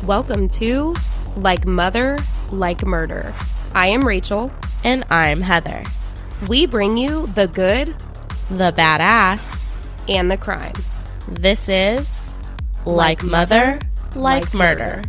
Welcome to Like Mother, Like Murder. I am Rachel. And I'm Heather. We bring you the good, the badass, and the crime. This is Like Mother, Like Murder.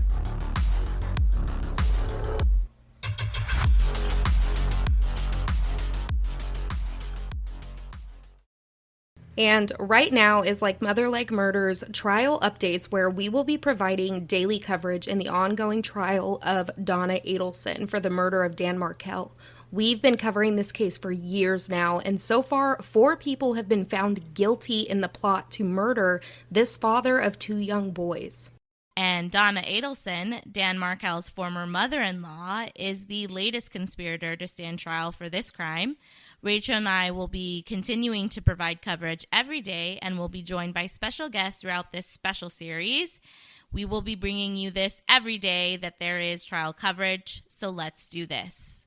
And right now is Like Mother, Like Murder's trial updates, where we will be providing daily coverage in the ongoing trial of Donna Adelson for the murder of Dan Markel. We've been covering this case for years now, and so far, 4 people have been found guilty in the plot to murder this father of 2 young boys. And Donna Adelson, Dan Markel's former mother-in-law, is the latest conspirator to stand trial for this crime. Rachel and I will be continuing to provide coverage every day and will be joined by special guests throughout this special series. We will be bringing you this every day that there is trial coverage, so let's do this.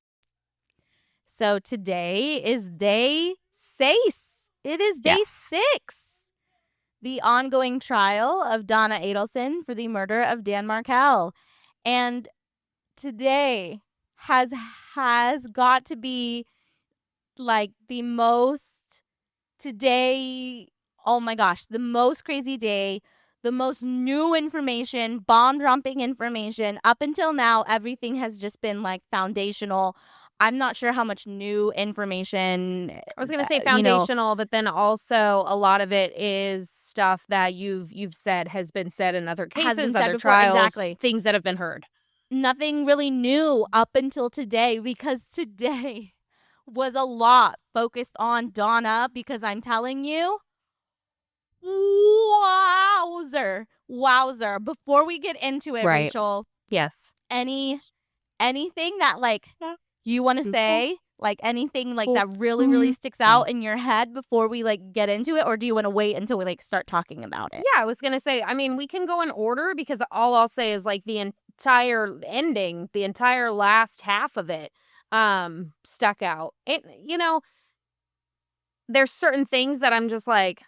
So today is day 6. It is day 6. The ongoing trial of Donna Adelson for the murder of Dan Markel. And today has got to be like the most the most crazy day, the most new information, bomb-dropping information. Up until now, everything has just been like foundational. I'm not sure how much new information. I was going to say foundational, but then also a lot of it is stuff that you've said has been said in other cases, other trials, exactly. Things that have been heard. Nothing really new up until today, because today was a lot focused on Donna, because I'm telling you, wowzer. Before we get into it, Right. Rachel. Yes. Anything that you want to say, like anything like that really sticks out in your head before we get into it, or do you want to wait until we start talking about it? Yeah, I was going to say, I mean, we can go in order, because all I'll say is the entire ending, the entire last half of it stuck out. It, there's certain things that I'm just like,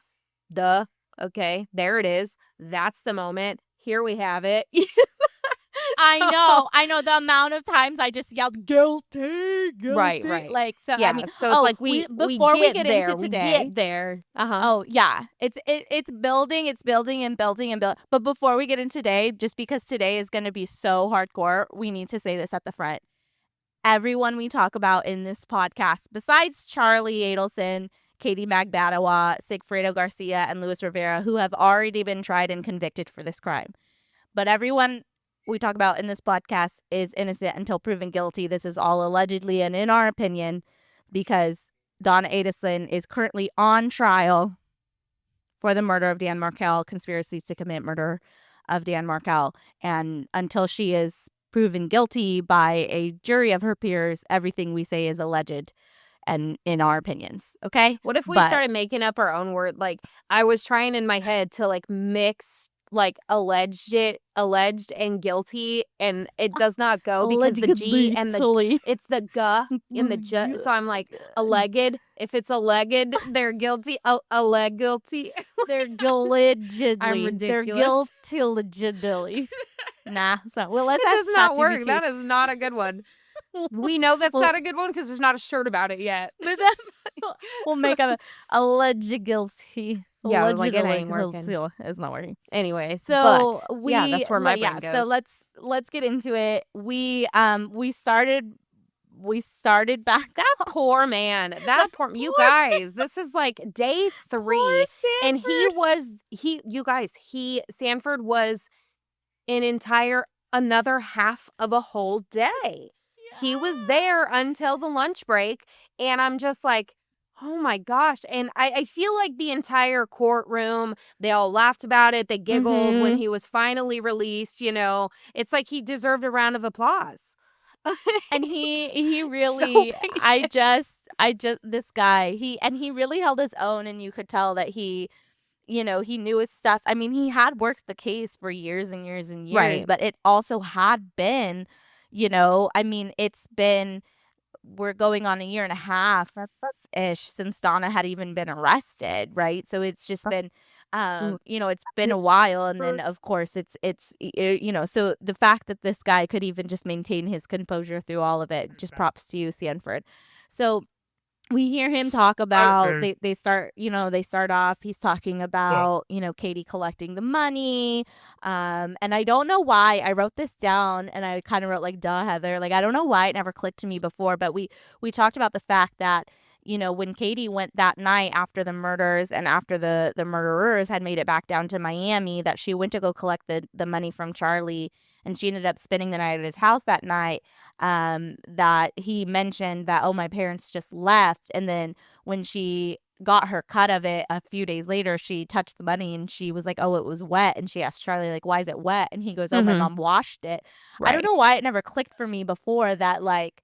duh, okay, there it is. That's the moment. Here we have it. I know the amount of times I just yelled guilty. Right. I mean, so it's we get there, into today. We get there. Oh yeah, it's building, and building. But before we get into today, just because today is going to be so hardcore, we need to say this at the front. Everyone we talk about in this podcast, besides Charlie Adelson, Katy Magbanua, Sigfredo Garcia, and Luis Rivera, who have already been tried and convicted for this crime, but everyone we talk about in this podcast is innocent until proven guilty. This is all allegedly and in our opinion, because Donna Adelson is currently on trial for the murder of Dan Markel, conspiracy to commit murder of Dan Markel. And until she is proven guilty by a jury of her peers, everything we say is alleged and in our opinions. Okay? What if we started making up our own word? I was trying in my head to mix alleged and guilty, and it does not go, because the G and it's the G in the J. So I'm alleged. If it's alleged, they're guilty. Alleged guilty. They're allegedly. I'm ridiculous. They're guilty allegedly. Nah. So let's That ask does not work. ChatGPT. That is not a good one. We know that's not a good one because there's not a shirt about it yet. We'll make a alleged guilty. Yeah, it ain't Allegedly working. guilty. It's not working. Anyway, So that's where my brain goes. So let's get into it. We started back. That poor man. You guys, this is day 3. And Sanford was another half of a whole day. Yeah. He was there until the lunch break. And I'm just oh my gosh. And I feel like the entire courtroom, they all laughed about it. They giggled when he was finally released. It's he deserved a round of applause. And he really, this guy, he really held his own, and you could tell that he knew his stuff. I mean, he had worked the case for years and years and years, Right. But it also had been, it's been we're going on a year and a half ish since Donna had even been arrested, right? So it's just been it's been a while. And then of course it's so the fact that this guy could even just maintain his composure through all of it, just props to you, Sanford. So we hear him talk about they start off, he's talking about Katy collecting the money, and I don't know why I wrote this down, and I kind of wrote like, duh, Heather, like I don't know why it never clicked to me before, but we talked about the fact that when Katy went that night after the murders and after the murderers had made it back down to Miami, that she went to go collect the money from Charlie, and she ended up spending the night at his house that night, that he mentioned that, oh, my parents just left. And then when she got her cut of it a few days later, she touched the money and she was like, oh, it was wet. And she asked Charlie, like, why is it wet? And he goes, oh, my mom washed it. Right. I don't know why it never clicked for me before that, like,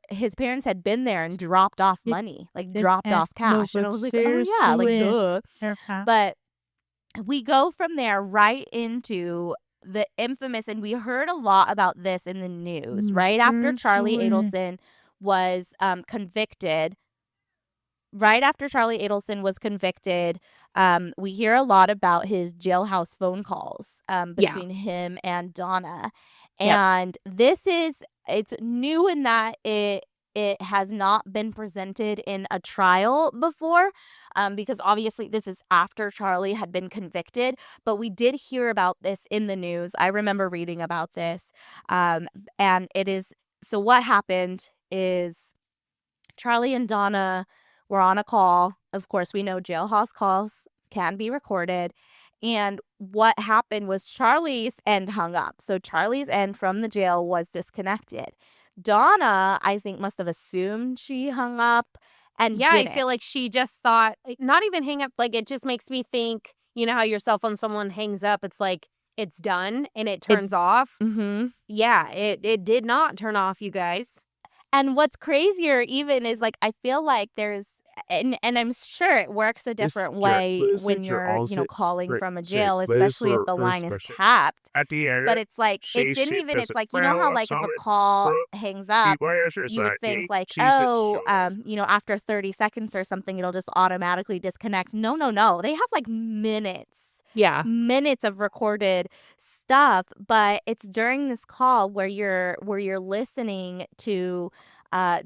his parents had been there and dropped off money, like dropped off cash. And I was like, oh yeah, like duh. But we go from there right into the infamous, and we heard a lot about this in the news, right after Charlie Adelson was convicted. Right after Charlie Adelson was convicted, we hear a lot about his jailhouse phone calls between him and Donna. And it's new in that it has not been presented in a trial before, because obviously this is after Charlie had been convicted, but we did hear about this in the news. I remember reading about this, and so what happened is Charlie and Donna were on a call. Of course, we know jailhouse calls can be recorded. And what happened was Charlie's end hung up. So Charlie's end from the jail was disconnected. Donna, I think, must have assumed she hung up and didn't. I feel like she just thought, not even hang up, like it just makes me think, you know how your cell phone, someone hangs up, it's like it's done and it turns off. Mm-hmm. Yeah, it did not turn off, you guys. And what's crazier even is, like, I feel like there's and I'm sure it works a different way when you're calling from a jail, especially if the line is tapped. But it's like it didn't even. It's like, you know how, like, if a call hangs up, you would think like, oh, after 30 seconds or something, it'll just automatically disconnect. No. They have like minutes of recorded stuff, but it's during this call where you're listening to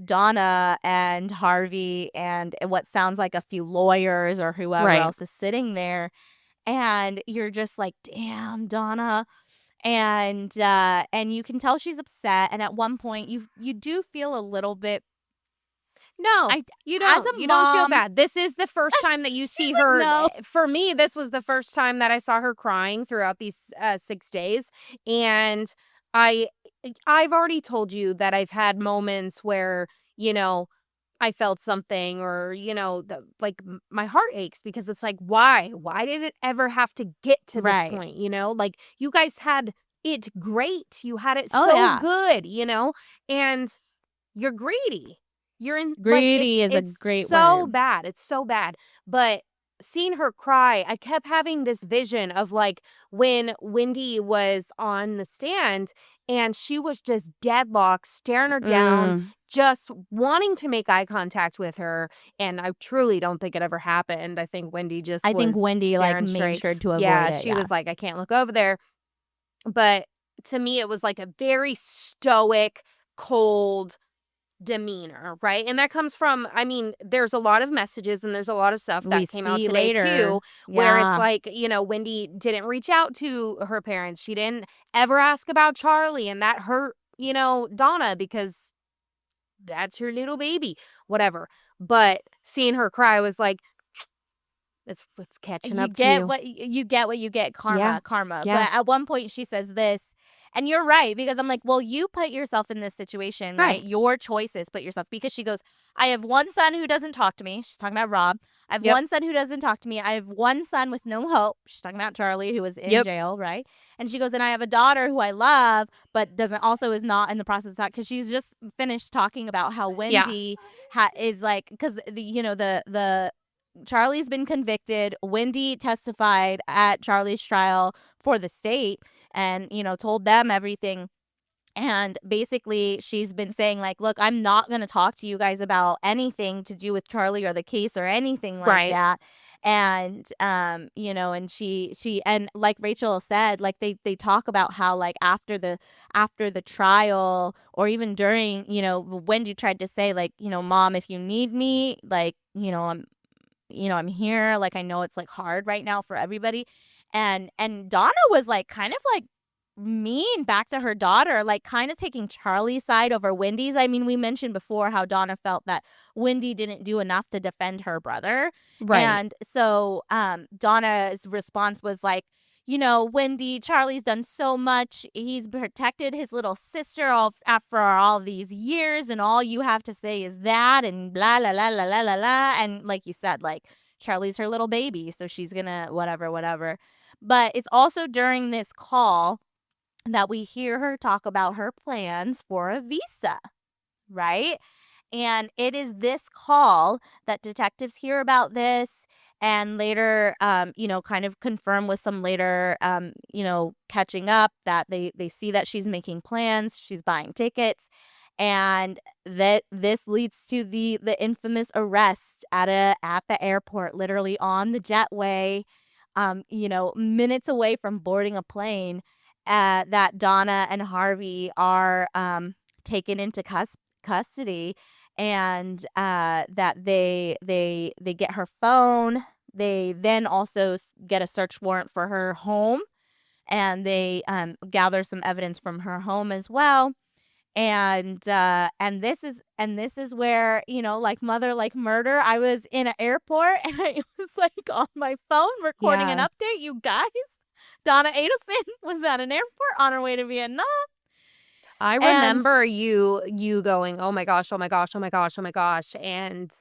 Donna and Harvey and what sounds like a few lawyers or whoever else is sitting there, and you're just like, damn, Donna. And you can tell she's upset, and at one point you do feel a little bit. No, you don't feel bad. This is the first time that you see her. No. For me, this was the first time that I saw her crying throughout these 6 days. And I've already told you that I've had moments where, I felt something, or, my heart aches, because it's like, why? Why did it ever have to get to this point? Like, you guys had it great. You had it good, and you're greedy. Greedy is a great word. So bad. It's so bad. But seeing her cry, I kept having this vision of, like, when Wendy was on the stand and she was just deadlocked, staring her down, just wanting to make eye contact with her. And I truly don't think it ever happened. I think Wendy made sure to avoid it. Yeah, she was like, I can't look over there. But to me, it was like a very stoic, cold demeanor, right? And that comes from, there's a lot of messages and there's a lot of stuff that came out today too, where it's like, Wendy didn't reach out to her parents. She didn't ever ask about Charlie, and that hurt, Donna, because that's her little baby, whatever. But seeing her cry was like, it's catching up to you. You get what you get, karma. Yeah. But at one point she says this, and you're right, because I'm like, well, you put yourself in this situation, right? Your choices put yourself, because she goes, I have one son who doesn't talk to me. She's talking about Rob. I have one son who doesn't talk to me. I have one son with no hope. She's talking about Charlie, who was in jail, right? And she goes, and I have a daughter who I love, but is not in the process of talking, because she's just finished talking about how Wendy is like, because the Charlie's been convicted. Wendy testified at Charlie's trial for the state and, told them everything. And basically, she's been saying, like, look, I'm not going to talk to you guys about anything to do with Charlie or the case or anything like that. And, and and like Rachel said, like they talk about how, like, after the trial, or even during, Wendy tried to say, like, Mom, if you need me, like, I'm here. Like, I know it's, like, hard right now for everybody. And Donna was, like, kind of, like, mean back to her daughter, like, kind of taking Charlie's side over Wendy's. I mean, we mentioned before how Donna felt that Wendy didn't do enough to defend her brother. And so Donna's response was like, Wendy, Charlie's done so much. He's protected his little sister after all these years, and all you have to say is that, and blah, la, la, la, la, la, la. And like you said, like, Charlie's her little baby, so she's gonna whatever. But it's also during this call that we hear her talk about her plans for a visa, right? And it is this call that detectives hear about this, and later, kind of confirm with some later, catching up, that they see that she's making plans, she's buying tickets, and that this leads to the infamous arrest at the airport, literally on the jetway, minutes away from boarding a plane. That Donna and Harvey are taken into custody, and that they get her phone. They then also get a search warrant for her home, and they gather some evidence from her home as well. And this is where, like Mother Like Murder, I was in an airport and I was like on my phone recording an update, you guys. Donna Adelson was at an airport on her way to Vietnam. I remember you going, oh my gosh, and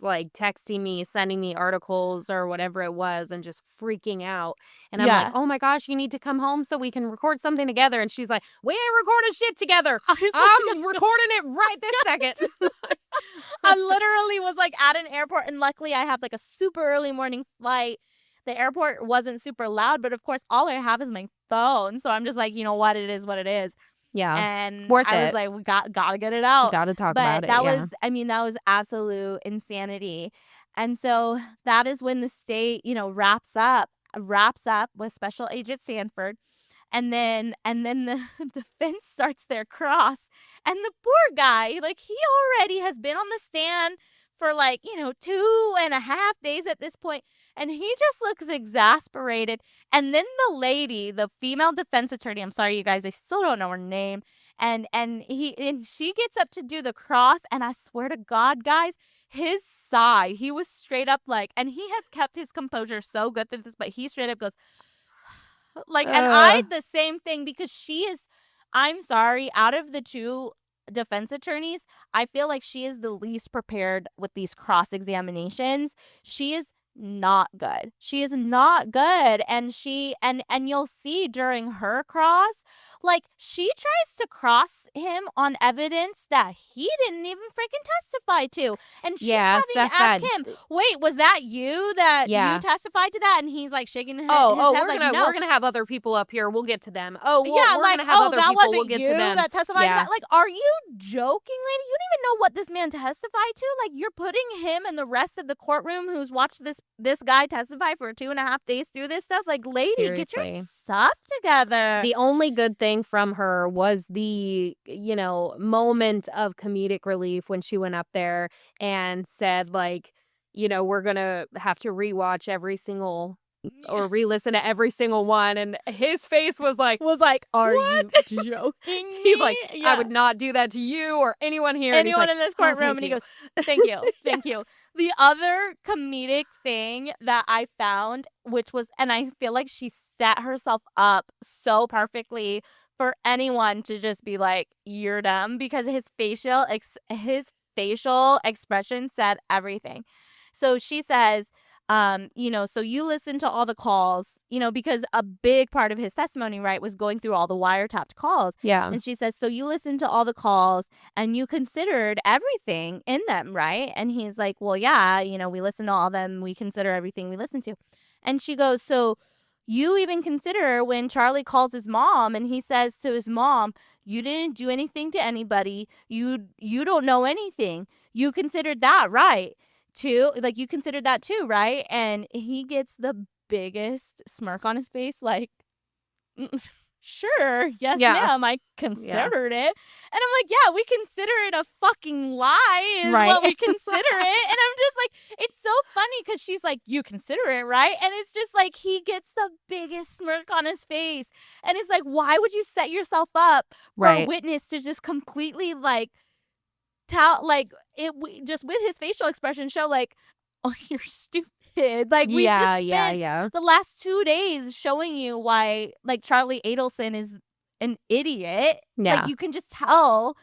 like texting me, sending me articles or whatever it was, and just freaking out. And I'm like, oh my gosh, you need to come home so we can record something together. And she's like, we ain't recording shit together. I'm recording it right this second. I literally was like at an airport, and luckily I have like a super early morning flight. The airport wasn't super loud, but of course all I have is my phone. So I'm just like, you know what, it is what it is. Yeah. And worth I it. was like, we gotta get it out. Gotta talk about it. That was absolute insanity. And so that is when the state, wraps up with Special Agent Sanford. And then the defense starts their cross. And the poor guy, like, he already has been on the stand for 2.5 days at this point, and he just looks exasperated. And then the lady, the female defense attorney, I'm sorry you guys, I still don't know her name, and she gets up to do the cross, and I swear to God, guys, his sigh, he was straight up like, and he has kept his composure so good through this, but he straight up goes like, and I the same thing, because I'm sorry, out of the two defense attorneys, I feel like she is the least prepared with these cross examinations. She is not good. And you'll see during her cross, like, she tries to cross him on evidence that he didn't even freaking testify to, and she's having to ask him, wait, was that you that you testified to that? And he's like shaking his head we're gonna have other people up here, we'll get to them. We're gonna have other people, we'll get to them. That testified to that? Like, are you joking, lady? You don't even know what this man testified to. Like, you're putting him and the rest of the courtroom who's watched this guy testify for 2.5 days through this stuff. Like, lady, seriously, get your stuff together. The only good thing from her was the, moment of comedic relief when she went up there and said, like, we're gonna have to rewatch every single or re-listen to every single one, and his face was like, are what? you joking? He's like, I would not do that to you or anyone here. Anyone in this courtroom. And he goes, thank you. The other comedic thing that I found, and I feel like she set herself up so perfectly for anyone to just be like, you're dumb, because his facial expression said everything. So she says, so you listen to all the calls, because a big part of his testimony, right, was going through all the wiretapped calls. Yeah. And she says, so you listened to all the calls and you considered everything in them, right? And he's like, well, yeah, we listen to all of them. We consider everything we listen to. And she goes, so You even consider when Charlie calls his mom and he says to his mom, you didn't do anything to anybody. You don't know anything. You considered that, right? Too, like, you considered that too, right? And he gets the biggest smirk on his face, like, sure, yes, ma'am, I considered it. And I'm like, yeah, we consider it a fucking lie is what we consider it. And I'm just like, it's so funny because she's like, you consider it, right? And it's just like, he gets the biggest smirk on his face. And it's like, why would you set yourself up for a witness to just completely, like, tell, like, just with his facial expression show, like, oh, you're stupid. Like, we just spent the last 2 days showing you why, like, Charlie Adelson is an idiot. Like, you can just tell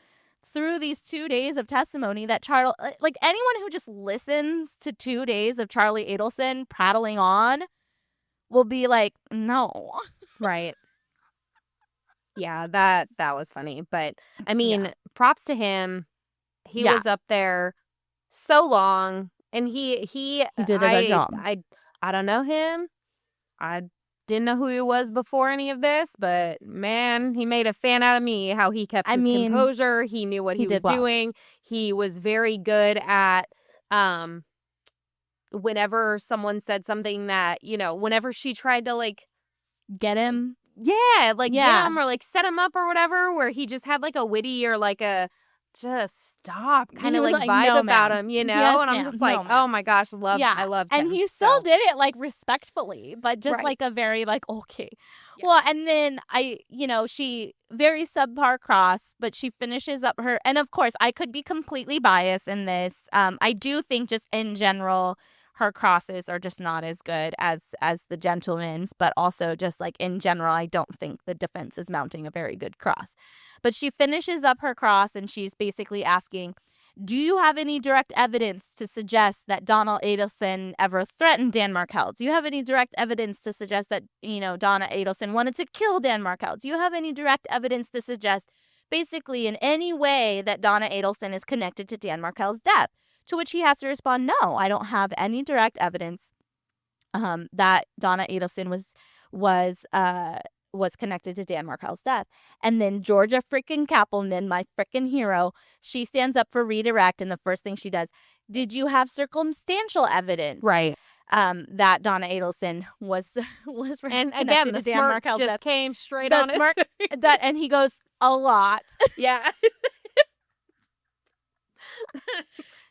through these 2 days of testimony that Charlie, like, anyone who just listens to 2 days of Charlie Adelson prattling on will be like, no. Right. Yeah, that was funny. But, I mean, props to him. He was up there so long. And he did a good job. I don't know him. I didn't know who he was before any of this, but man, he made a fan out of me. How he kept his composure. He knew what he was doing. He was very good at whenever someone said something that, you know, whenever she tried to, like, get him. Yeah, like get him or like set him up or whatever, where he just had like a witty or like a just stop kind of like vibe about him, you know? Yes, and I'm just like, oh my gosh, I loved him. And he still did it like respectfully, but just like a very like, okay. Yeah. Well, and then she very subpar cross, but she finishes up her, and of course I could be completely biased in this. I do think just in general, her crosses are just not as good as the gentleman's, but also just like in general, I don't think the defense is mounting a very good cross. But she finishes up her cross and she's basically asking, do you have any direct evidence to suggest that Donna Adelson ever threatened Dan Markel? Do you have any direct evidence to suggest that, Donna Adelson wanted to kill Dan Markel? Do you have any direct evidence to suggest basically in any way that Donna Adelson is connected to Dan Markel's death? To which he has to respond, no, I don't have any direct evidence that Donna Adelson was connected to Dan Markel's death. And then Georgia freaking Kappelman, my freaking hero, she stands up for redirect, and the first thing she does, did you have circumstantial evidence? Right. That Donna Adelson was and again the Dan smirk Markel's just death. Came straight on smirk, it. And he goes, a lot. Yeah.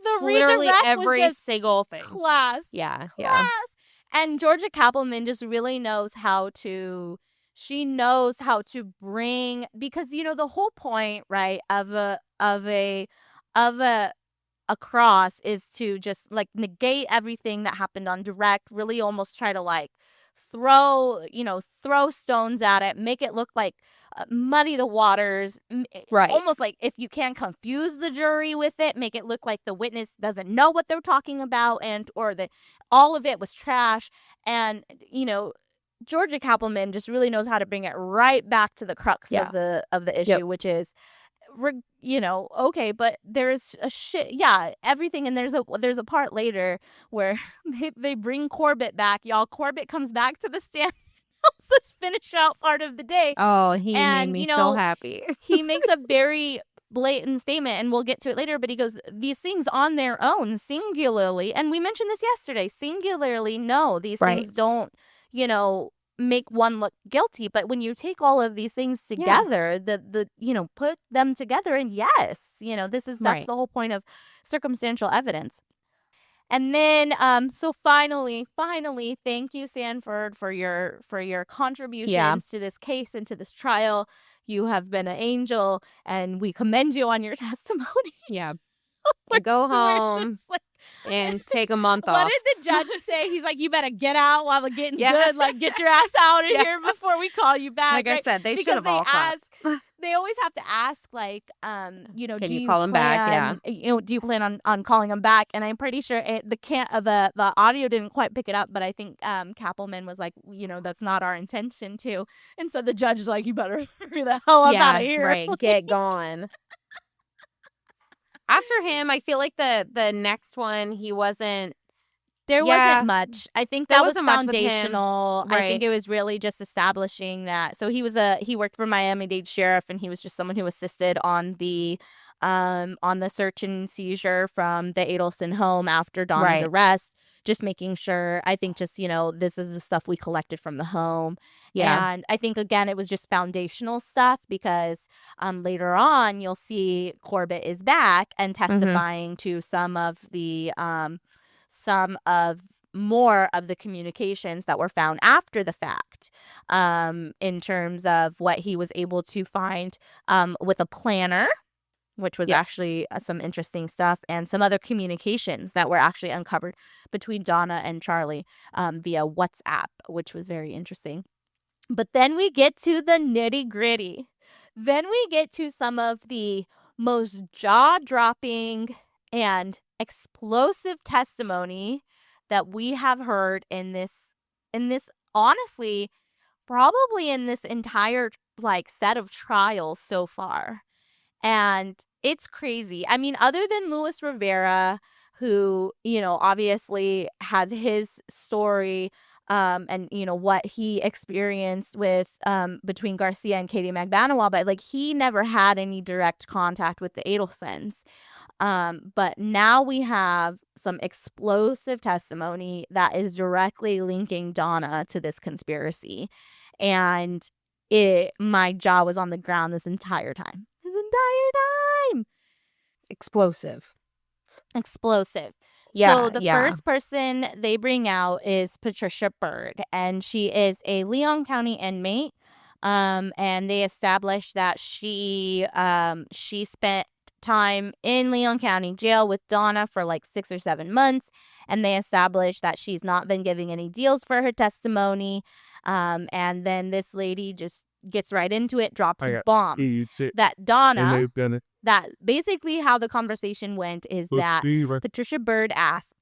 The literally redirect every was just single thing. Class. Yeah. And Georgia Kappelman just really knows how to bring, because the whole point, right, of a cross is to just like negate everything that happened on direct, really almost try to like throw stones at it, make it look like muddy the waters, right? Almost like if you can confuse the jury with it, make it look like the witness doesn't know what they're talking about, or that all of it was trash. And Georgia Kappelman just really knows how to bring it right back to the crux of the issue, which is, okay, but there's a everything, and there's a part later where they bring Corbett back, y'all. Corbett comes back to the stand, helps us finish out part of the day. Oh, he made me so happy. He makes a very blatant statement, and we'll get to it later, but he goes, these things on their own, singularly, and we mentioned this yesterday, singularly, no, these things don't, make one look guilty. But when you take all of these things together, put them together, and that's the whole point of circumstantial evidence. And then, so finally, thank you, Sanford, for your contributions to this case and to this trial. You have been an angel, and we commend you on your testimony. Yeah. Go home and take a month off. What did the judge say? He's like, you better get out while the getting's good. Like, get your ass out of here before we call you back. Like I said, they should have all clapped. They always have to ask, like, can you call him back? Yeah. Do you plan on calling him back? And I'm pretty sure the audio didn't quite pick it up, but I think Kappelman was like, that's not our intention to. And so the judge is like, you better hurry the hell up out of here. Right. Get going. After him, I feel like the next one, he wasn't There Yeah. wasn't much. I think There that was wasn't much with him. foundational. I think Right. it was really just establishing that. So he worked for Miami-Dade Sheriff, and he was just someone who assisted on the search and seizure from the Adelson home after Donna's Right. arrest. Just making sure, I think just, this is the stuff we collected from the home. Yeah. And I think, again, it was just foundational stuff because later on, you'll see Corbett is back and testifying to some of more of the communications that were found after the fact, in terms of what he was able to find with a planner, which was actually some interesting stuff, and some other communications that were actually uncovered between Donna and Charlie via WhatsApp, which was very interesting. But then we get to the nitty-gritty. Then we get to some of the most jaw-dropping and explosive testimony that we have heard in this honestly, probably in this entire set of trials so far. And it's crazy. I mean, other than Luis Rivera, who, obviously has his story and, what he experienced with between Garcia and Katy Magbanua, but he never had any direct contact with the Adelsons. But now we have some explosive testimony that is directly linking Donna to this conspiracy. And my jaw was on the ground this entire time. Explosive. Yeah. So the first person they bring out is Patricia Byrd, and she is a Leon County inmate. And they established that she spent time in Leon County jail with Donna for 6 or 7 months, and they established that she's not been giving any deals for her testimony. And then this lady just gets right into it, drops a bomb that Donna, that basically how the conversation went is that Patricia Byrd asked,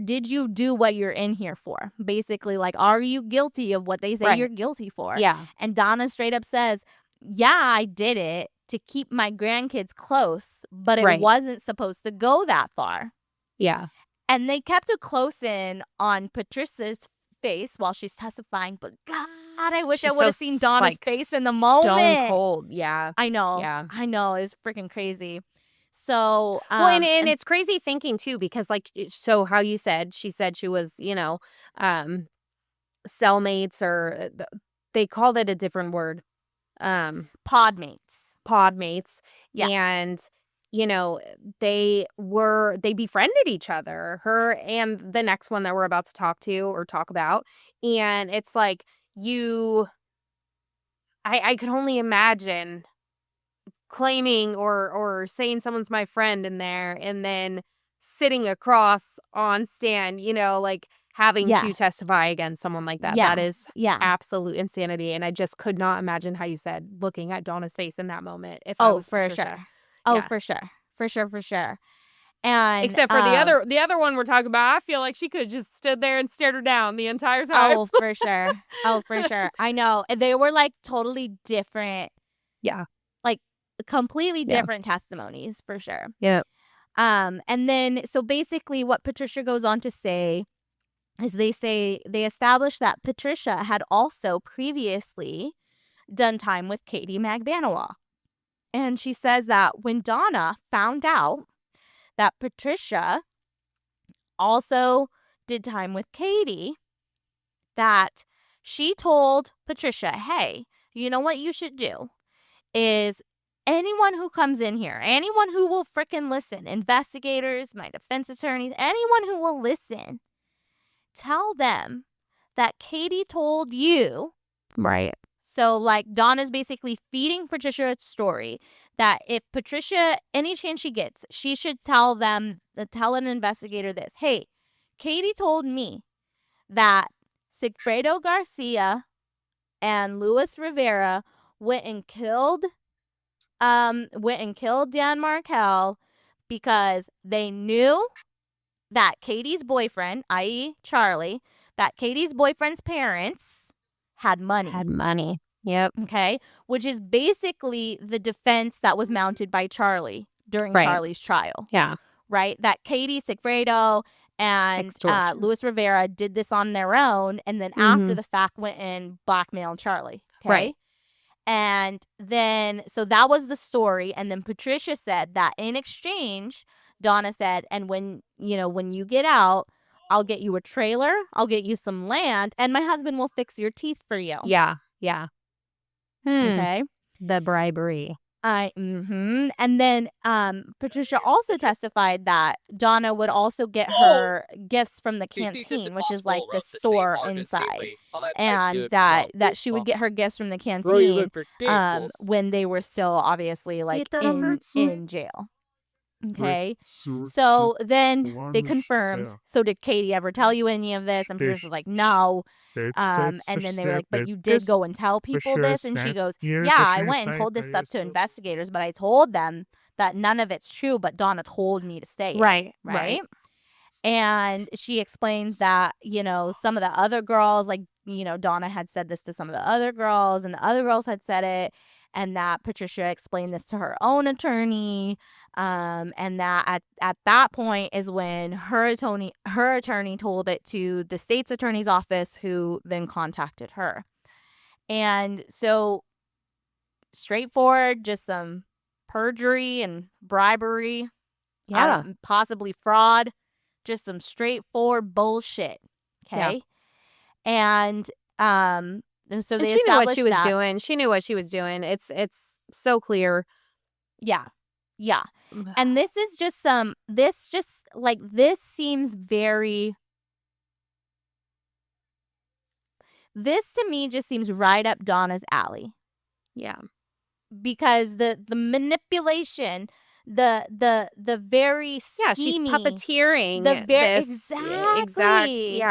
did you do what you're in here for? Basically, are you guilty of what they say you're guilty for? Yeah. And Donna straight up says, yeah, I did it to keep my grandkids close, but it wasn't supposed to go that far. Yeah. And they kept a close in on Patricia's face while she's testifying, but God, I wish I would have seen Donna's face in the moment. Stone cold. Yeah. I know. Yeah. I know. It's freaking crazy. So, well, and it's crazy thinking too, because so how you said, she said she was, cellmates, or they called it a different word. Podmates. Yeah. And, they befriended each other, her and the next one that we're about to talk about. And it's I could only imagine claiming or saying someone's my friend in there, and then sitting across on stand, having to testify against someone like that. That is absolute insanity. And I just could not imagine how you said looking at Donna's face in that moment. If I was Patricia. For sure. And except for the other one we're talking about, I feel like she could have just stood there and stared her down the entire time. Oh, for sure. I know. They were totally different. Yeah. Completely different testimonies, for sure. Yep. And then, so basically what Patricia goes on to say is they established that Patricia had also previously done time with Katy Magbanua. And she says that when Donna found out that Patricia also did time with Katy, that she told Patricia, hey, you know what you should do is anyone who comes in here, anyone who will frickin' listen, investigators, my defense attorneys, anyone who will listen, tell them that Katy told you. Right. So, Donna's basically feeding Patricia a story that if Patricia, any chance she gets, she should tell an investigator this. Hey, Katy told me that Sigfredo Garcia and Luis Rivera went and killed Dan Markel because they knew that Katy's boyfriend, i.e. Charlie, that Katy's boyfriend's parents had money. Yep. Okay. Which is basically the defense that was mounted by Charlie during Charlie's trial. Yeah. Right? That Katy, Sigfredo, And Extortion. Luis Rivera did this on their own, and then after the fact went and blackmailed Charlie. Okay? Right. And then, so that was the story. And then Patricia said that in exchange, Donna said, and when you get out, I'll get you a trailer, I'll get you some land, and my husband will fix your teeth for you. Yeah. Yeah. Okay. The bribery. And then Patricia also testified that Donna would also get her gifts from the canteen, which is like the store inside, and that she would get her gifts from the canteen when they were still obviously like in jail. Okay, so then they confirmed. So did Katy ever tell you any of this? And Patricia's like, no. And then they were like, but you did go and tell people this? And she goes, yeah, I went and told this stuff to investigators, but I told them that none of it's true, but Donna told me to say it. Right. And she explains that, some of the other girls, like, Donna had said this to some of the other girls, and the other girls had said it, and that Patricia explained this to her own attorney, and that at that point is when her attorney told it to the state's attorney's office, who then contacted her. And so, straightforward, just some perjury and bribery, possibly fraud, just some straightforward bullshit. Okay, and so they she knew what she was that. doing. She knew what she was doing. It's so clear. Yeah. And this is just this seems very. This to me just seems right up Donna's alley. Yeah. Because the manipulation, the very scheming, she's puppeteering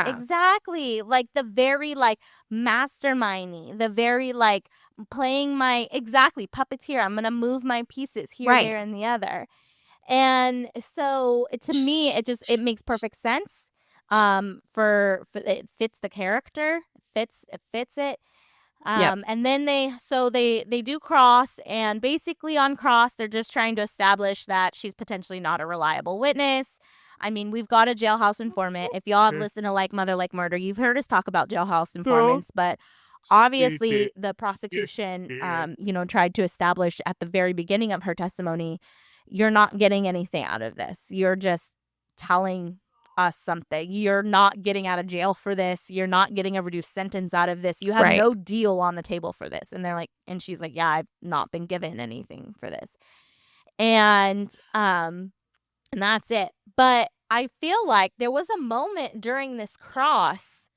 exactly, like the very like masterminding, the very like playing my puppeteer. I'm gonna move my pieces here, there, and the other, and so to me it makes perfect sense. For it fits the character, it fits it. And then they do cross, and basically on cross they're just trying to establish that she's potentially not a reliable witness. I mean, we've got a jailhouse informant. If y'all have listened to Like Mother Like Murder, you've heard us talk about jailhouse informants, but obviously the prosecution tried to establish at the very beginning of her testimony, you're not getting anything out of this. You're just telling us something. You're not getting out of jail for this. You're not getting a reduced sentence out of this. You have no deal on the table for this. And they're like, and she's like, yeah, I've not been given anything for this. And that's it. But I feel like there was a moment during this cross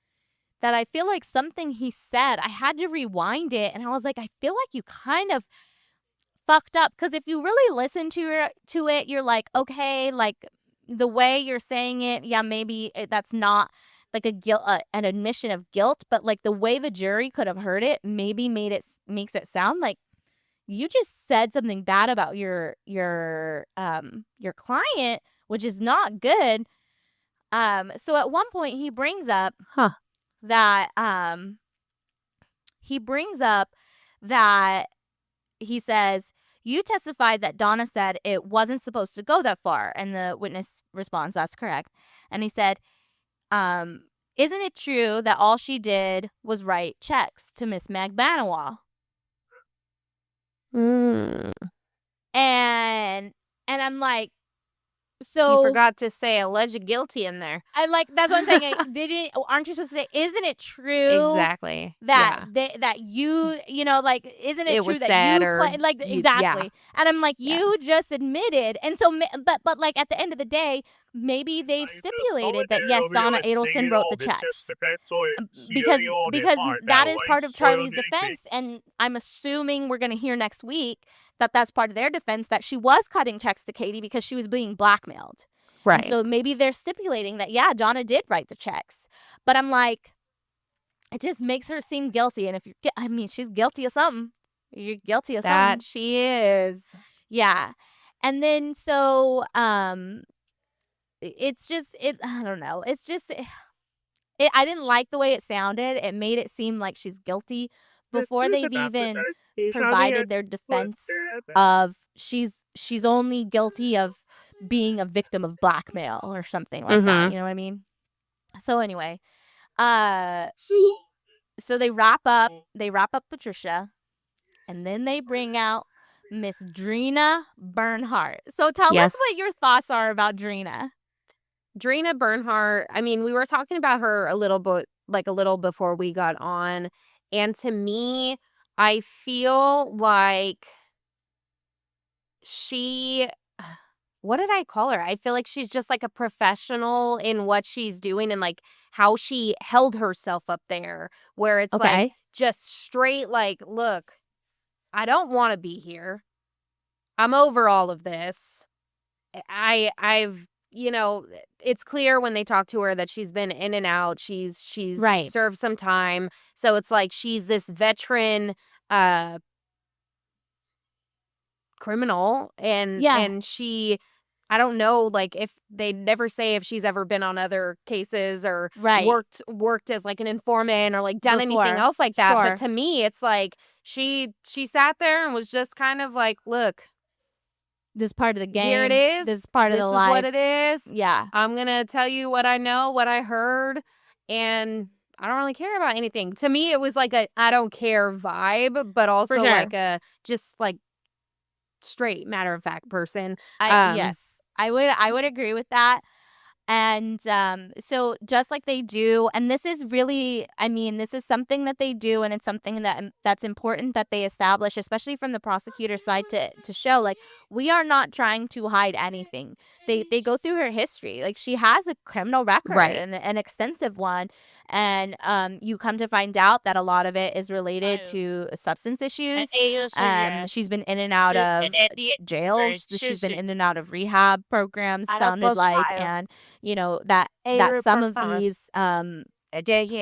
that I feel like something he said, I had to rewind it, and I was like, I feel like you kind of fucked up, because if you really listen to it, you're like, okay, like the way you're saying it, maybe that's not like an admission of guilt, but like the way the jury could have heard it maybe makes it sound like you just said something bad about your client, which is not good. So at one point he brings up that he says, you testified that Donna said it wasn't supposed to go that far. And the witness responds, that's correct. And he said, isn't it true that all she did was write checks to Miss Magbanua? And I'm like, so you forgot to say alleged guilty in there. I like, that's what I'm saying. Aren't you supposed to say, isn't it true? Exactly. That you like, isn't it true was that sad exactly. Yeah. And I'm like, you just admitted. And so, but like at the end of the day, maybe they've stipulated that yes, Donna Adelson wrote the checks, because that is part of Charlie's defense. And I'm assuming we're going to hear next week that that's part of their defense, that she was cutting checks to Katy because she was being blackmailed. Right. And so maybe they're stipulating that, yeah, Donna did write the checks. But I'm like, it just makes her seem guilty. And she's guilty of something. You're guilty of something. That she is. Yeah. And then so it's just, I don't know. It's just, I didn't like the way it sounded. It made it seem like she's guilty before they've even provided their defense of she's only guilty of being a victim of blackmail or something like that. You know what I mean? So anyway, so they wrap up Patricia, and then they bring out Miss Drina Bernhardt. So tell us what your thoughts are about Drina. Drina Bernhardt, I mean, we were talking about her a little before we got on. And to me, I feel like what did I call her? I feel like she's just like a professional in what she's doing and like how she held herself up there, where it's like just straight like, look, I don't want to be here. I'm over all of this. I've it's clear when they talk to her that she's been in and out. She's served some time. So it's like she's this veteran criminal and she, I don't know, like if they never say if she's ever been on other cases or worked as like an informant or like done anything else like that. But to me, it's like she sat there and was just kind of like, look, this is part of the game. Here it is. This is part of the life. This is what it is. Yeah. I'm going to tell you what I know, what I heard, and I don't really care about anything. To me, it was like a I don't care vibe, but also like a just like straight matter of fact person. Yes. I would agree with that. And so just like they do, and this is really, I mean, this is something that they do, and it's something that's important that they establish, especially from the prosecutor's side to show, like, we are not trying to hide anything. They go through her history. Like, she has a criminal record, and an extensive one, and you come to find out that a lot of it is related to substance issues. She's been in and out of jails. She's been in and out of rehab programs, sounded like, and that some of these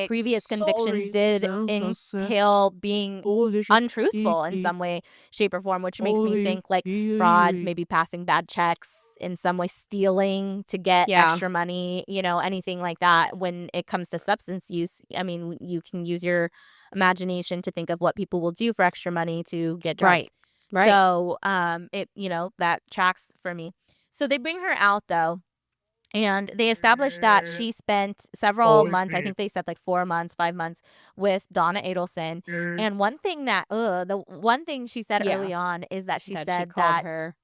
previous convictions did entail being untruthful in some way, shape, or form, which makes me think like fraud, maybe passing bad checks, in some way stealing to get extra money, anything like that. When it comes to substance use, I mean, you can use your imagination to think of what people will do for extra money to get drugs. Right. So that tracks for me. So they bring her out though. And they established that she spent several months, I think they said like 4 months, 5 months, with Donna Adelson. And one thing the one thing she said early on is that she said that her.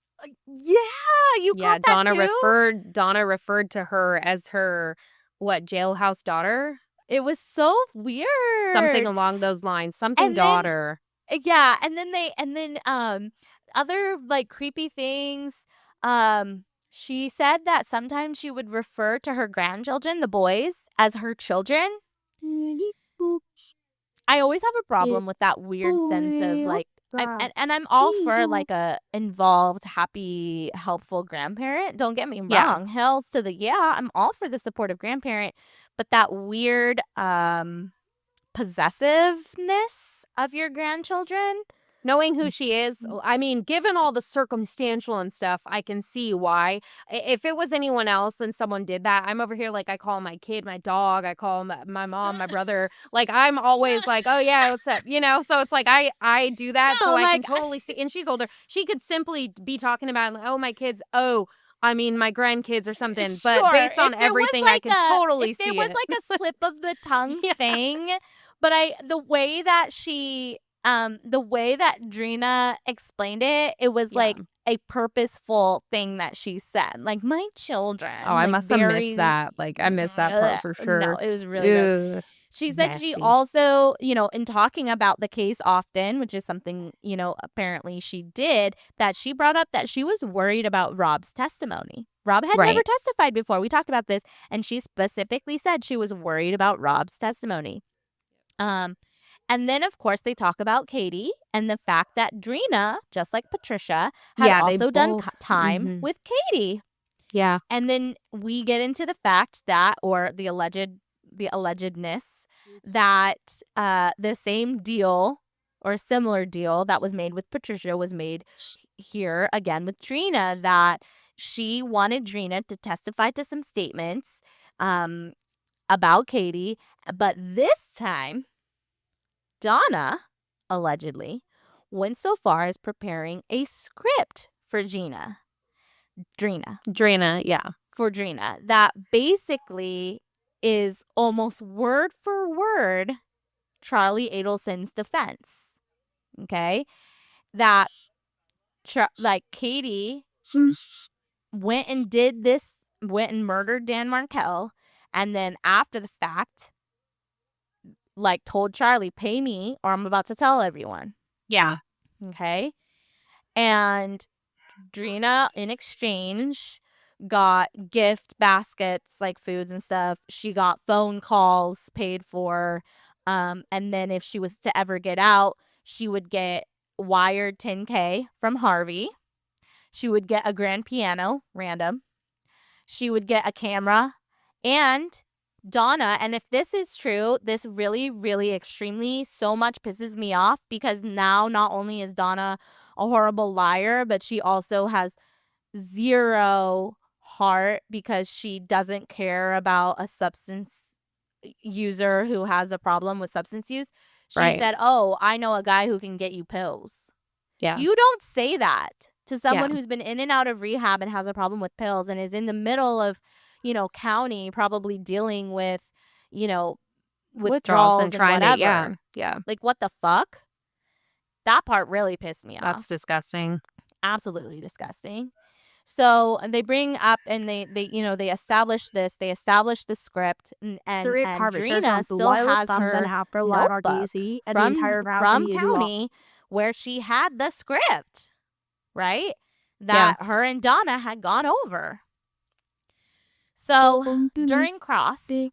You caught that too? Donna referred to her as her, jailhouse daughter? It was so weird. Something along those lines. Daughter. Yeah. And then other like creepy things. She said that sometimes she would refer to her grandchildren, the boys, as her children. I always have a problem with that weird sense of like, and I'm all for like a involved, happy, helpful grandparent. Don't get me wrong. Hells to the I'm all for the supportive grandparent, but that weird possessiveness of your grandchildren. Knowing who she is, I mean, given all the circumstantial and stuff, I can see why. If it was anyone else and someone did that, I'm over here like I call my kid my dog. I call my mom, my brother. Like I'm always like, oh yeah, what's up? So it's like I do that, so I can totally see. And she's older. She could simply be talking about, oh, my kids. Oh, I mean, my grandkids or something. But based on everything, I can totally see it. It was like a slip of the tongue thing. But the way that she... the way that Drina explained it, it was like a purposeful thing that she said. Like, my children. Oh, I must have missed that. Like, I missed that part for sure. No, it was really gross. She said she also, in talking about the case often, which is something, apparently she did, that she brought up that she was worried about Rob's testimony. Rob had never testified before. We talked about this. And she specifically said she was worried about Rob's testimony. And then, of course, they talk about Katy and the fact that Drina, just like Patricia, had also done time with Katy. Yeah. And then we get into the fact that, or the allegedness, that the same deal or similar deal that was made with Patricia was made here again with Drina, that she wanted Drina to testify to some statements about Katy, but this time... Donna, allegedly, went so far as preparing a script for Gina. Drina, yeah. For Drina. That basically is almost word for word Charlie Adelson's defense. Okay? That Katy went and murdered Dan Markel, and then after the fact, told Charlie, pay me or I'm about to tell everyone. Yeah. Okay? And Drina, in exchange, got gift baskets, like foods and stuff. She got phone calls paid for. And then if she was to ever get out, she would get wired $10K from Harvey. She would get a grand piano, random. She would get a camera. And Donna, and if this is true, this really, really extremely so much pisses me off, because now not only is Donna a horrible liar, but she also has zero heart, because she doesn't care about a substance user who has a problem with substance use. She said, oh, I know a guy who can get you pills. Yeah. You don't say that to someone who's been in and out of rehab and has a problem with pills and is in the middle of, county, probably dealing with, withdrawals and whatever. Yeah. Like, what the fuck? That part really pissed me off. That's disgusting. Absolutely disgusting. So they bring up and they establish this. They establish the script, and Drina still has her notebook from county where she had the script, right? That her and Donna had gone over. So during cross, they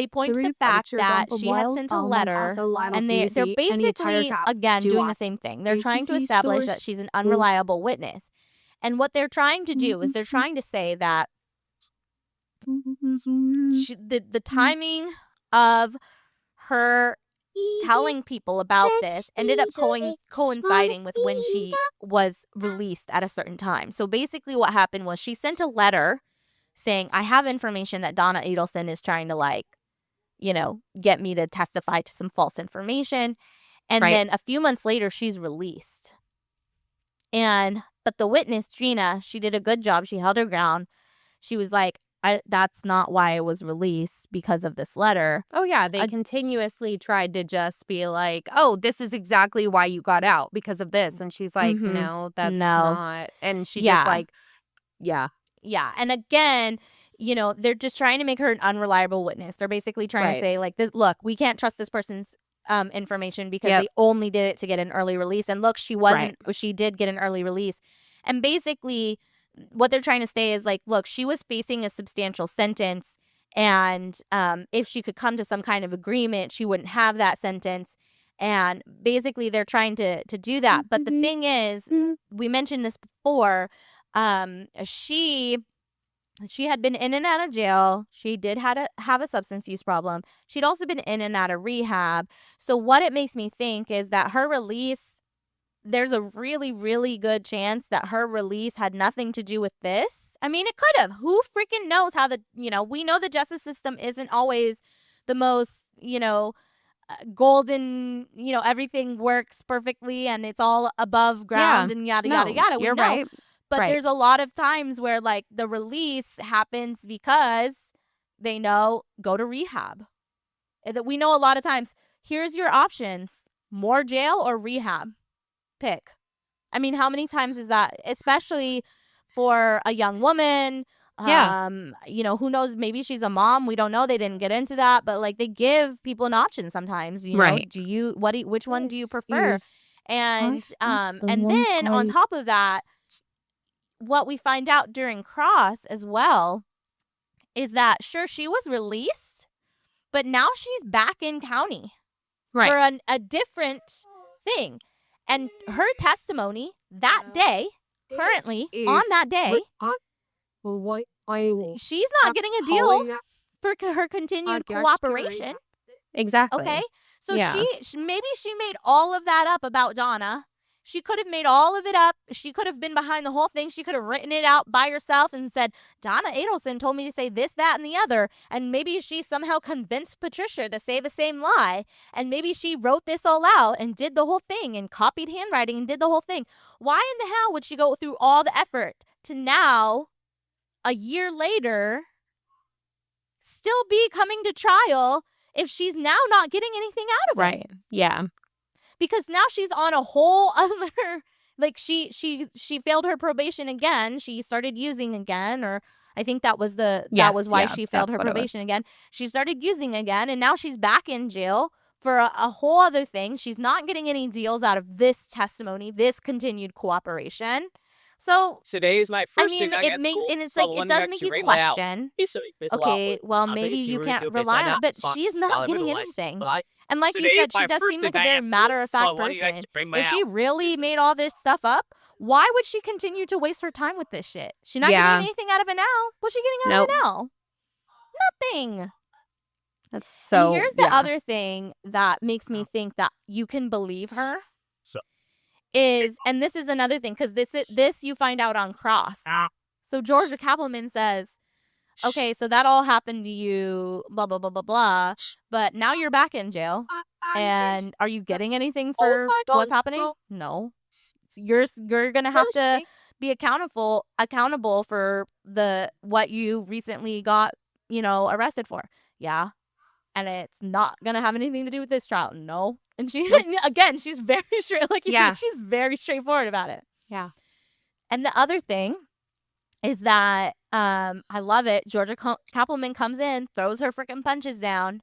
point to the fact that she had sent a letter, and they're basically, again, doing the same thing. They're trying to establish that she's an unreliable witness. And what they're trying to do is they're trying to say that the timing of her telling people about this ended up coinciding with when she was released at a certain time. So basically what happened was she sent a letter saying, I have information that Donna Adelson is trying to get me to testify to some false information. And then a few months later, she's released. But the witness, Drina, she did a good job. She held her ground. She was like, that's not why I was released, because of this letter. Oh, yeah. They continuously tried to just be like, oh, this is exactly why you got out, because of this. And she's like, no, that's not. And she just yeah. Yeah. And again, they're just trying to make her an unreliable witness. They're basically trying to say, look, we can't trust this person's information because they only did it to get an early release. And look, she did get an early release. And basically what they're trying to say is look, she was facing a substantial sentence, and if she could come to some kind of agreement, she wouldn't have that sentence. And basically they're trying to do that. But the thing is, we mentioned this before, she had been in and out of jail. She did have a substance use problem. She'd also been in and out of rehab. So what it makes me think is that her release, there's a really, really good chance that her release had nothing to do with this. I mean, it could have. Who freaking knows how we know the justice system isn't always the most, golden, everything works perfectly and it's all above ground and yada, yada, yada. You're right. But there's a lot of times where the release happens because they know, go to rehab. That we know a lot of times, here's your options, more jail or rehab. Pick. I mean, how many times is that? Especially for a young woman. Who knows? Maybe she's a mom. We don't know. They didn't get into that, but they give people an option sometimes. Which one do you prefer? And then on top of that, what we find out during cross as well is that, sure, she was released, but now she's back in county for a different thing. And her testimony that day, currently on that day, she's not getting a deal for her continued cooperation. Exactly. Okay? So she maybe she made all of that up about Donna, She could have made all of it up. She could have been behind the whole thing. She could have written it out by herself and said, Donna Adelson told me to say this, that, and the other. And maybe she somehow convinced Patricia to say the same lie. And maybe she wrote this all out and did the whole thing and copied handwriting and did the whole thing. Why in the hell would she go through all the effort to now, a year later, still be coming to trial if she's now not getting anything out of it? Right. Yeah. Because now she's on a whole other, like she failed her probation again. She started using again, or I think that was why she failed her probation again. She started using again, and now she's back in jail for a whole other thing. She's not getting any deals out of this testimony, this continued cooperation. So today is my first day back it at makes school, and it's so like I it wanted does to make actually you rate my out. question. It's Okay, well maybe you can't rely on, but she's not getting anything. And like you said, she does seem like a very matter-of-fact person. If she really made all this stuff up, why would she continue to waste her time with this shit? She's not getting anything out of it now. What's she getting out of it now? Nothing. That's so. And here's the other thing that makes me think that you can believe her. And this is another thing, because this you find out on cross. So Georgia Kappelman says, okay, so that all happened to you, blah, blah, blah, blah, blah. But now you're back in jail. And are you getting anything for what's happening? No. You're going to have to be accountable for what you recently got, arrested for. Yeah. And it's not going to have anything to do with this trial. No. And again, she's very straight. Like you said, she's very straightforward about it. Yeah. And the other thing is that I love it. Georgia Kappelman comes in, throws her freaking punches down,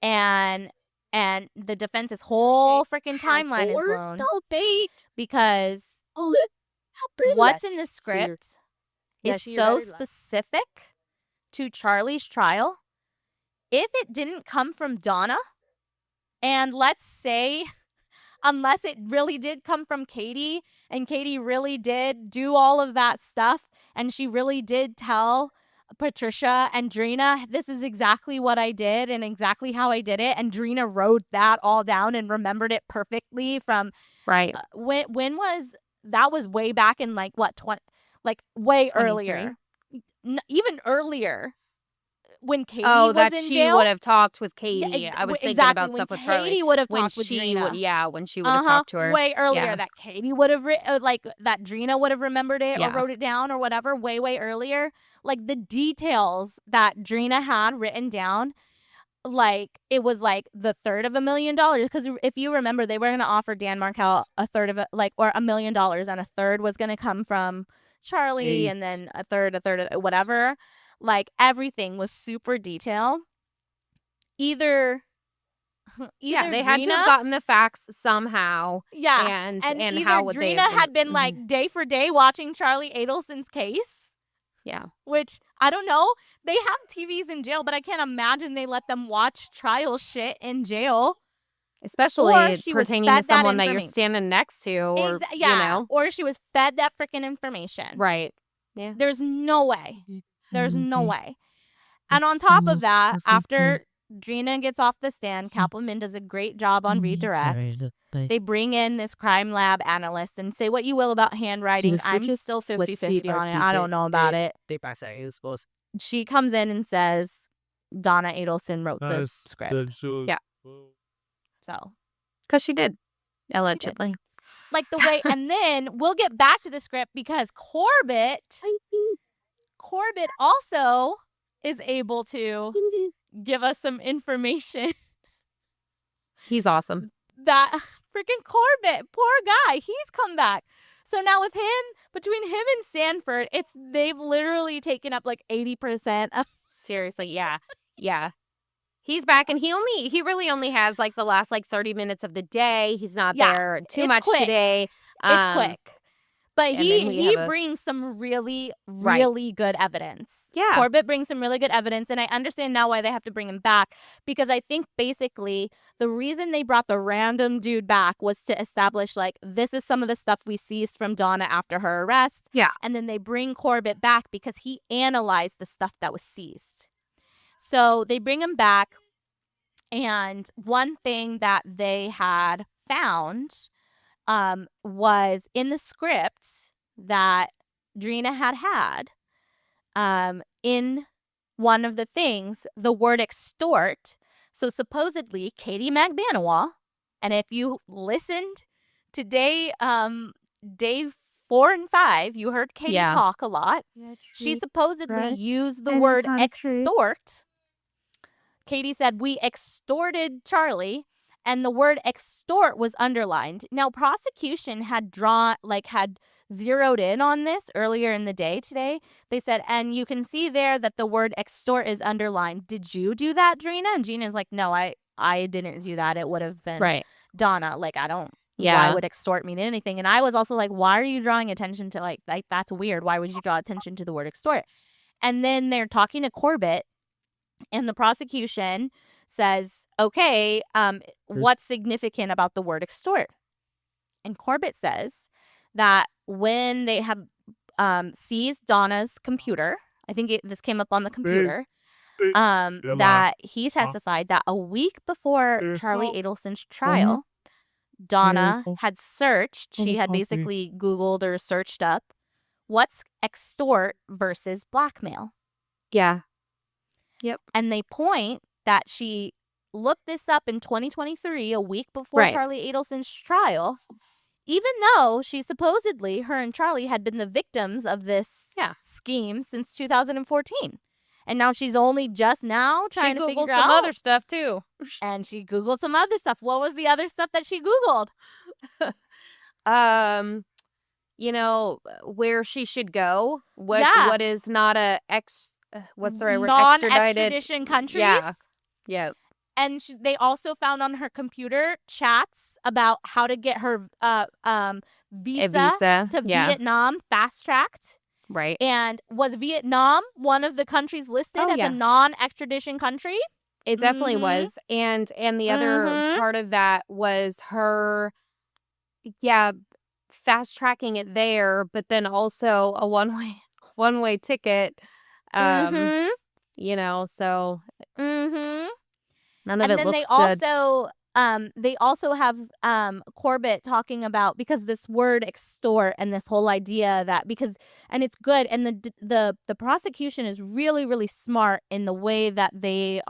and the defense's whole freaking timeline is blown. Because what's in the script is so specific to Charlie's trial. If it didn't come from Donna, and let's say, unless it really did come from Katy, and Katy really did do all of that stuff, and she really did tell Patricia and Drina, this is exactly what I did and exactly how I did it, and Drina wrote that all down and remembered it perfectly from when was way back in way earlier, even earlier. When Katy was in jail. She would have talked with Katy. I was thinking about stuff with Charlie. Katy would have talked with Drina. When she would have talked to her. Way earlier. That Katy would have, that Drina would have remembered it or wrote it down or whatever, way, way earlier. Like, the details that Drina had written down, it was the $300,000. Because if you remember, they were going to offer Dan Markel a third of it, or $1 million, and a third was going to come from Charlie, and then a third, whatever. Everything was super detailed. Either they had to have gotten the facts somehow. Yeah. And how would Drina had been day for day watching Charlie Adelson's case. Yeah. Which, I don't know. They have TVs in jail, but I can't imagine they let them watch trial shit in jail. Especially pertaining to someone that you're standing next to. Or, Or she was fed that freaking information. Right. Yeah. There's no way. There's no way. And on top of that, after Drina gets off the stand, Kappelman does a great job on redirect. They bring in this crime lab analyst, and say what you will about handwriting. I'm still 50-50 on it. I don't know about it. She comes in and says Donna Adelson wrote the script. Yeah. So. Because she did. Allegedly. The way, and then we'll get back to the script because Corbett also is able to give us some information. He's awesome. That freaking Corbett, poor guy, he's come back. So now with him, between him and Sanford, they've literally taken up 80% of. Seriously, yeah. Yeah. He's back, and he really only has the last 30 minutes of the day. He's not there too much today. It's quick. But he brings some really, really good evidence. Yeah. Corbett brings some really good evidence, and I understand now why they have to bring him back, because I think basically the reason they brought the random dude back was to establish, this is some of the stuff we seized from Donna after her arrest. Yeah. And then they bring Corbett back because he analyzed the stuff that was seized. So they bring him back, and one thing that they had found was in the script that Drina had in one of the things, the word extort. So supposedly Katy Magbanua, and if you listened to day 4 and 5, you heard Katy talk a lot. She supposedly used the word extort. Katy said, "We extorted Charlie," and the word extort was underlined. Now, prosecution had zeroed in on this earlier in the day today. They said, and you can see there that the word extort is underlined. Did you do that, Drina? And Gina's like, no, I didn't do that. It would have been Donna. Like, I don't. Yeah. Why would extort mean anything? And I was also like, why are you drawing attention to like that's weird. Why would you draw attention to the word extort? And then they're talking to Corbett, and the prosecution says, okay, what's significant about the word extort? And Corbett says that when they have seized Donna's computer, I think this came up on the computer, that he testified that a week before Charlie Adelson's trial, Donna had searched, she had basically Googled or searched up, what's extort versus blackmail? Yeah. Yep. And they point that she looked this up in 2023, a week before Charlie Adelson's trial, even though she supposedly, her and Charlie, had been the victims of this scheme since 2014. And now she's only just now trying to figure out. She Googled some other stuff, too. And she Googled some other stuff. What was the other stuff that she Googled? Where she should go. What is not what's the right word? Non-extradition countries. Yeah. Yeah. And they also found on her computer chats about how to get her visa to Vietnam fast-tracked. Right. And was Vietnam one of the countries listed as a non-extradition country? It definitely was. And the other part of that was her, fast-tracking it there, but then also a one-way ticket. So none of it looks good. They also have Corbett talking about, because this word extort and this whole idea that and it's good, and the prosecution is really, really smart in the way that they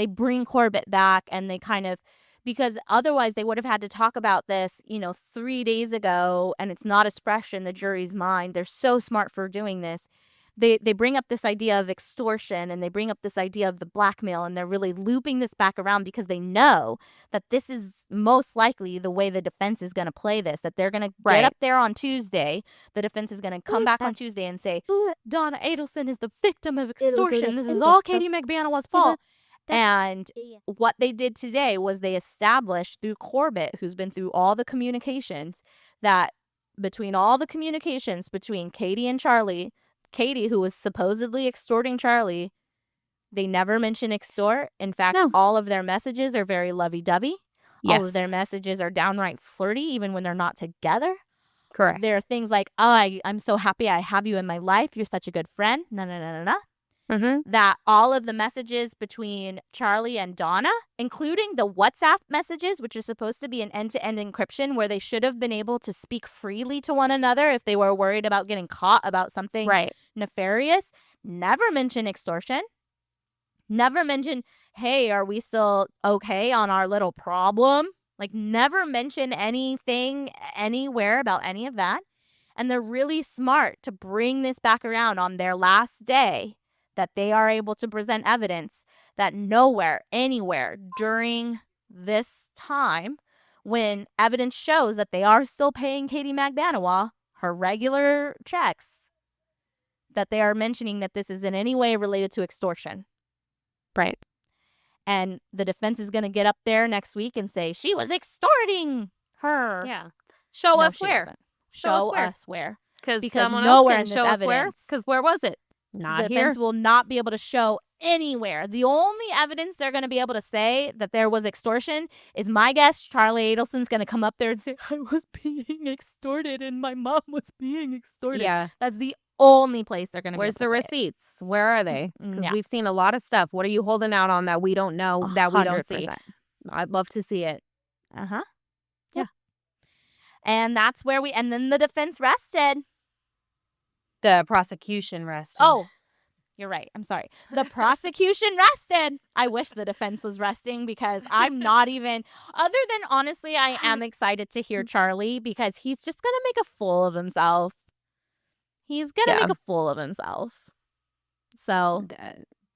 bring Corbett back, and they kind of, because otherwise they would have had to talk about this 3 days ago, and it's not as fresh in the jury's mind. They're so smart for doing this. They bring up this idea of extortion, and they bring up this idea of the blackmail, and they're really looping this back around because they know that this is most likely the way the defense is going to play this, that they're going to get up there on Tuesday. The defense is going to come back on Tuesday and say, Donna Adelson is the victim of extortion. This is all Katy Magbanua's fault. And what they did today was they established through Corbett, who's been through all the communications, that between all the communications between Katy and Charlie, Katy, who was supposedly extorting Charlie, they never mention extort. In fact, all of their messages are very lovey-dovey. Yes. All of their messages are downright flirty, even when they're not together. Correct. There are things like, I'm so happy I have you in my life. You're such a good friend. No. That all of the messages between Charlie and Donna, including the WhatsApp messages, which are supposed to be an end-to-end encryption, where they should have been able to speak freely to one another if they were worried about getting caught about something nefarious, never mention extortion. Never mention, hey, are we still okay on our little problem? Like, never mention anything anywhere about any of that. And they're really smart to bring this back around on their last day, that they are able to present evidence that nowhere, anywhere during this time, when evidence shows that they are still paying Katy Magbanua her regular checks, that they are mentioning that this is in any way related to extortion. Right. And the defense is going to get up there next week and say, she was extorting her. Yeah. Show us where. Show us where. Because someone else can show us where. Because where was it? Not the here. defense will not be able to show anywhere. The only evidence they're going to be able to say that there was extortion is, my guess, Charlie Adelson's going to come up there and say, I was being extorted and my mom was being extorted. Yeah. That's the only place they're going to be able to Where's the receipts? Where are they? Because we've seen a lot of stuff. What are you holding out on that we don't know, that we don't see? I'd love to see it. Yeah. And that's where and then the defense rested. The prosecution rested. Oh, you're right. I'm sorry. The prosecution rested. I wish the defense was resting because I'm not even, other than honestly, I am excited to hear Charlie because he's just going to make a fool of himself. He's going to make a fool of himself. So,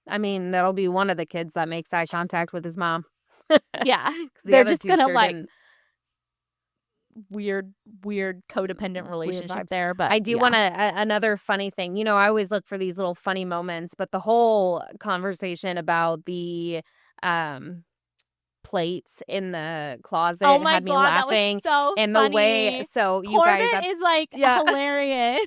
I mean, that'll be one of the kids that makes eye contact with his mom. yeah. They're just going to like weird codependent relationship there. But I do want another funny thing. You know, I always look for these little funny moments, but the whole conversation about the plates in the closet had me laughing. That was so and funny. The way, so you Corbett guys is like hilarious.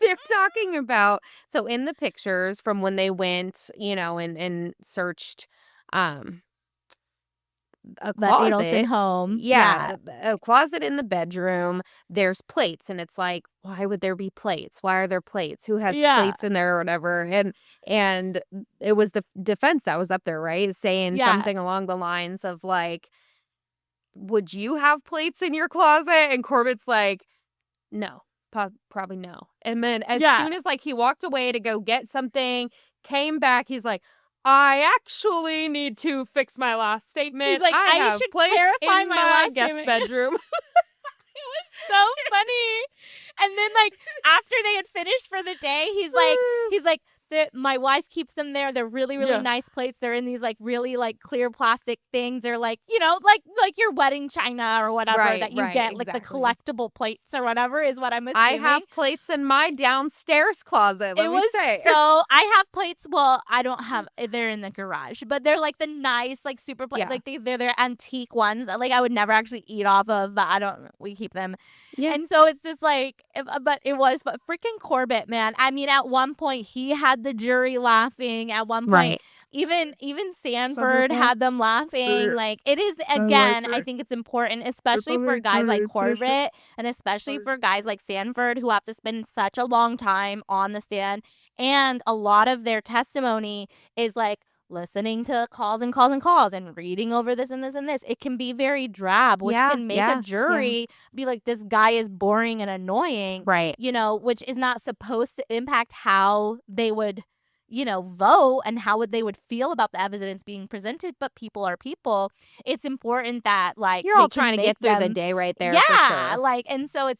They're talking about, so in the pictures from when they went, you know, and searched a closet. Adelson home. Yeah, a closet in the bedroom. There's plates, and it's like, why would there be plates? Why are there plates? Who has plates in there or whatever? And it was the defense that was up there, right? Saying something along the lines of like, would you have plates in your closet? And Corbett's like, no, probably no. And then as soon as like he walked away to go get something, came back, he's like, I actually need to fix my last statement. He's like, I should clarify my last guest statement. bedroom. It was so funny. And then like after they had finished for the day, he's like, my wife keeps them there. They're really, really nice plates. They're in these like really like clear plastic things. They're like, you know, like your wedding china or whatever that you get, like the collectible plates or whatever is what I'm assuming. I have plates in my downstairs closet. Let me say. So I have plates. Well, I don't have. They're in the garage, but they're like the nice, like super plate. Like they're antique ones. Like I would never actually eat off of, but we keep them. Yeah. And so it's just like, but freaking Corbett, man. I mean, at one point he had the jury laughing. At one point, even Sanford had them laughing. Like it is again. I think it's important, especially for guys like Corbett, and especially for guys like Sanford who have to spend such a long time on the stand, and a lot of their testimony is like listening to calls and reading over this and this and this. It can be very drab, which can make a jury be like, this guy is boring and annoying, right? You know, which is not supposed to impact how they would, you know, vote and how they would feel about the evidence being presented. But people are people. It's important that like you're all trying to get through the day right there. Yeah, for sure. like, and so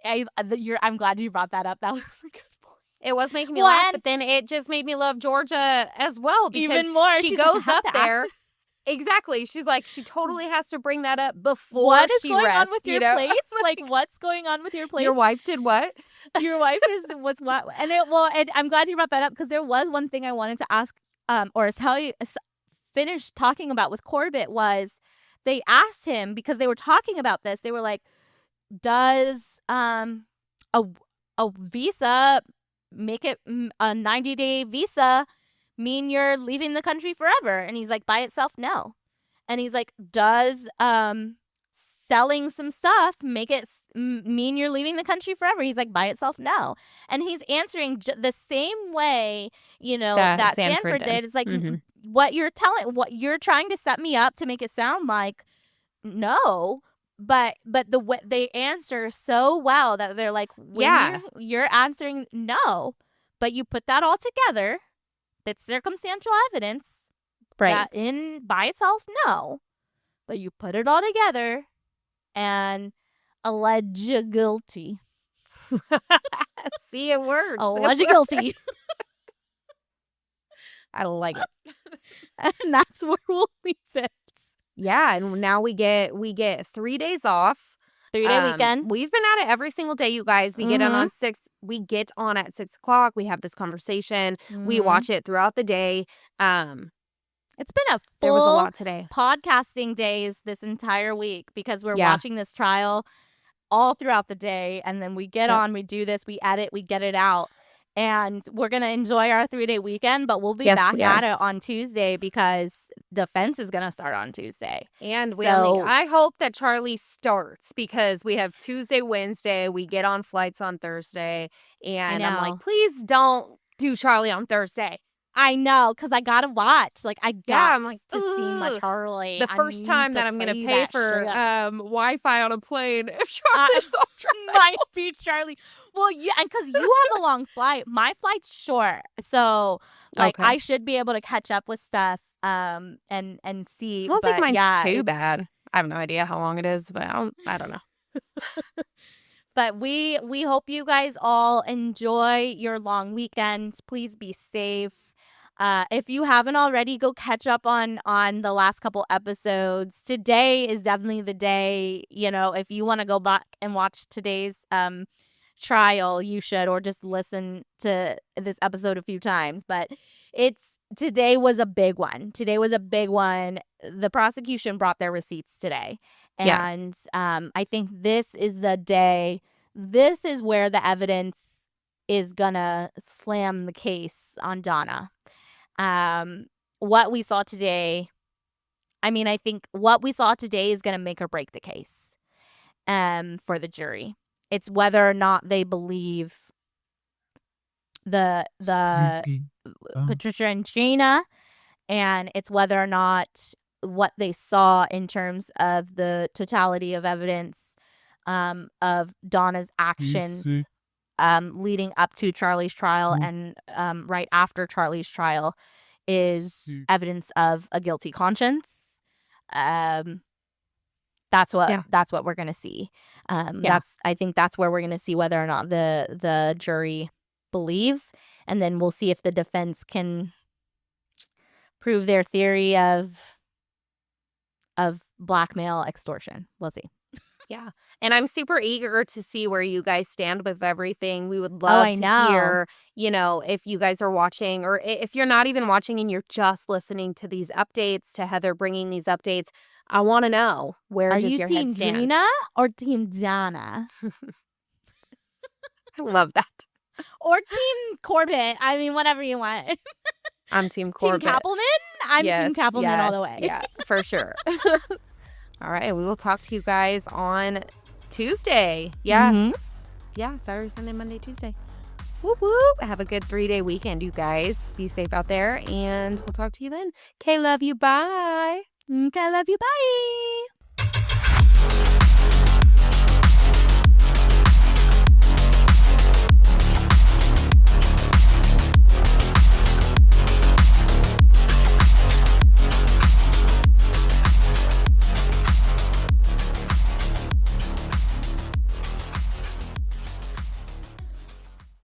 I'm glad you brought that up. That was a good. It was making me laugh, but then it just made me love Georgia as well because even more. She goes up there. Exactly. She's like, she totally has to bring that up before what is she going rests, on with your plates? Like, what's going on with your plates? Your wife did what? Your wife was what? And I'm glad you brought that up because there was one thing I wanted to ask, or tell you, finish talking about with Corbett was they asked him because they were talking about this. They were like, does a visa make it a 90-day visa mean you're leaving the country forever? And he's like, by itself, no. And he's like, does selling some stuff make it mean you're leaving the country forever? He's like, by itself, no. And he's answering the same way, you know, that Sanford did. It's like, what you're trying to set me up to make it sound like no. But the way they answer so well that they're like, you're answering no, but you put that all together, it's circumstantial evidence, right? That by itself, no, but you put it all together and allege guilty. See, it works. Allege guilty. I like it, and that's where we'll leave it. Yeah, and now we get 3 days off. 3-day weekend. We've been at it every single day, you guys. We get on 6. We get on at 6 o'clock. We have this conversation. We watch it throughout the day. It's been a full there was a lot today. Podcasting days this entire week because we're watching this trial all throughout the day, and then we get on, we do this, we edit, we get it out. And we're going to enjoy our 3-day weekend, but we'll be back at it on Tuesday because defense is going to start on Tuesday. And I hope that Charlie starts because we have Tuesday, Wednesday. We get on flights on Thursday. And I'm like, please don't do Charlie on Thursday. I know, because I gotta watch. Like, I got I'm like, to see my ugh. Charlie. The first time that I'm gonna pay for Wi-Fi on a plane if Charlie's on Charlie. Might be Charlie. Well, yeah, and because you have a long flight, my flight's short, so like Okay. I should be able to catch up with stuff. And see. I don't think but mine's yeah, too it's- bad. I have no idea how long it is, but I don't know. But we hope you guys all enjoy your long weekend. Please be safe. If you haven't already, go catch up on the last couple episodes. Today is definitely the day. You know, if you want to go back and watch today's trial, you should, or just listen to this episode a few times. But today was a big one. The prosecution brought their receipts today. Yeah. And I think this is the day. This is where the evidence is gonna slam the case on Donna. What we saw today, I think what we saw today is gonna make or break the case for the jury. It's whether or not they believe the Patricia and Drina, and it's whether or not what they saw in terms of the totality of evidence of Donna's actions leading up to Charlie's trial and right after Charlie's trial is evidence of a guilty conscience. That's what we're gonna see. I think that's where we're gonna see whether or not the jury believes, and then we'll see if the defense can prove their theory of blackmail, extortion. We'll see. Yeah. And I'm super eager to see where you guys stand with everything. We would love to hear, if you guys are watching, or if you're not even watching and you're just listening to these updates, to Heather bringing these updates. I want to know, where does your head stand? Are you Team Drina or Team Donna? I love that. Or Team Corbett. Whatever you want. I'm Team Corbett. Team Kappelman? I'm Team Kappelman all the way. Yeah, for sure. All right, we will talk to you guys on Tuesday. Yeah. Mm-hmm. Yeah, Saturday, Sunday, Monday, Tuesday. Whoop, whoop. Have a good 3-day weekend, you guys. Be safe out there, and we'll talk to you then. Okay, love you. Bye. Okay, love you. Bye.